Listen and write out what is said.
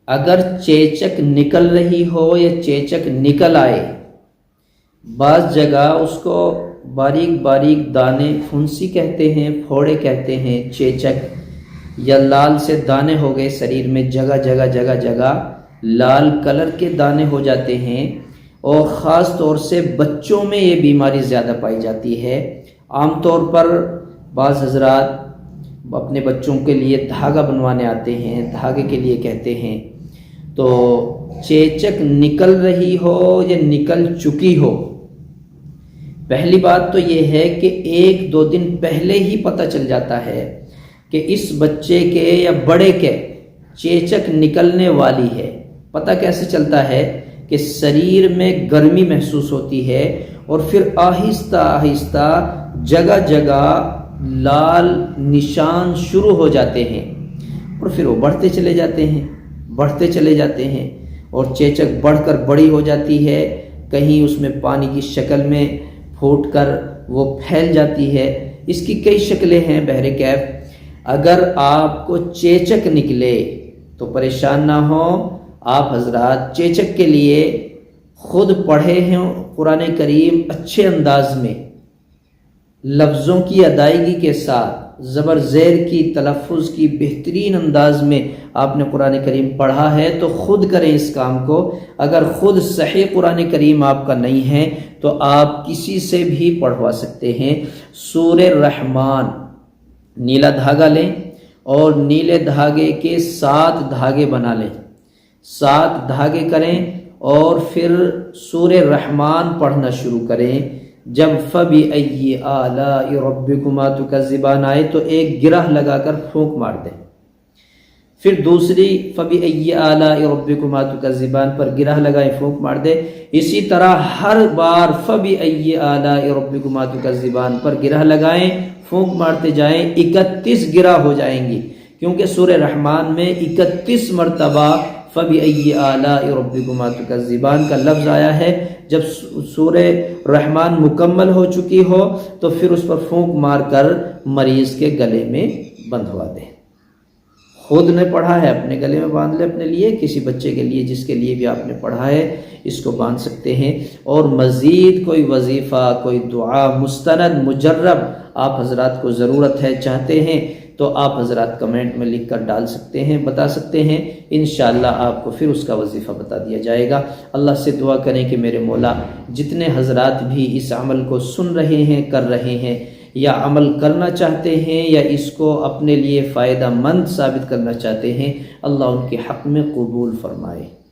اگر چیچک نکل رہی ہو یا چیچک نکل آئے، بعض جگہ اس کو باریک باریک دانے پھنسی کہتے ہیں، پھوڑے کہتے ہیں، چیچک یا لال سے دانے ہو گئے شریر میں، جگہ جگہ جگہ جگہ لال کلر کے دانے ہو جاتے ہیں، اور خاص طور سے بچوں میں یہ بیماری زیادہ پائی جاتی ہے۔ عام طور پر بعض حضرات اپنے بچوں کے لیے دھاگا بنوانے آتے ہیں، دھاگے کے لیے کہتے ہیں۔ تو چیچک نکل رہی ہو یا نکل چکی ہو، پہلی بات تو یہ ہے کہ 1-2 دن پہلے ہی پتہ چل جاتا ہے کہ اس بچے کے یا بڑے کے چیچک نکلنے والی ہے۔ پتہ کیسے چلتا ہے کہ شریر میں گرمی محسوس ہوتی ہے، اور پھر آہستہ آہستہ جگہ جگہ لال نشان شروع ہو جاتے ہیں، اور پھر وہ بڑھتے چلے جاتے ہیں، اور چیچک بڑھ کر بڑی ہو جاتی ہے، کہیں اس میں پانی کی شکل میں پھوٹ کر وہ پھیل جاتی ہے۔ اس کی کئی شکلیں ہیں بہرکیف۔ اگر آپ کو چیچک نکلے تو پریشان نہ ہو، آپ حضرات چیچک کے لیے خود پڑھے ہیں قرآن کریم اچھے انداز میں، لفظوں کی ادائیگی کے ساتھ، زبر زیر کی تلفظ کی بہترین انداز میں آپ نے قرآن کریم پڑھا ہے تو خود کریں اس کام کو۔ اگر خود صحیح قرآن کریم آپ کا نہیں ہے تو آپ کسی سے بھی پڑھوا سکتے ہیں۔ سورہ رحمان نیلا دھاگا لیں، اور نیلے دھاگے کے 7 دھاگے بنا لیں، 7 دھاگے کریں، اور پھر سورہ رحمان پڑھنا شروع کریں۔ جب فَبِأَيِّ آلَاءِ رَبِّكُمَا تُكَذِّبَانِ آئے تو ایک گرہ لگا کر پھونک مار دیں، پھر دوسری فَبِأَيِّ آلَاءِ رَبِّكُمَا تُكَذِّبَانِ پر گرہ لگائیں، پھونک مار دیں۔ اسی طرح ہر بار فَبِأَيِّ آلَاءِ رَبِّكُمَا تُكَذِّبَانِ پر گرہ لگائیں، پھونک مارتے جائیں، 31 گرہ ہو جائیں گی، کیونکہ سورہ رحمان میں 31 مرتبہ فَبِأَيِّ آلَاءِ رَبِّكُمَا تُكَذِّبَانِ کا لفظ آیا ہے۔ جب سورہ رحمان مکمل ہو چکی ہو تو پھر اس پر پھونک مار کر مریض کے گلے میں بندھوا دیں۔ خود نے پڑھا ہے اپنے گلے میں باندھ لے، اپنے لیے، کسی بچے کے لیے جس کے لیے بھی آپ نے پڑھا ہے اس کو باندھ سکتے ہیں۔ اور مزید کوئی وظیفہ، کوئی دعا مستند مجرب آپ حضرات کو ضرورت ہے، چاہتے ہیں تو آپ حضرات کمنٹ میں لکھ کر ڈال سکتے ہیں، بتا سکتے ہیں، انشاءاللہ آپ کو پھر اس کا وظیفہ بتا دیا جائے گا۔ اللہ سے دعا کریں کہ میرے مولا جتنے حضرات بھی اس عمل کو سن رہے ہیں، کر رہے ہیں، یا عمل کرنا چاہتے ہیں، یا اس کو اپنے لیے فائدہ مند ثابت کرنا چاہتے ہیں، اللہ ان کے حق میں قبول فرمائے۔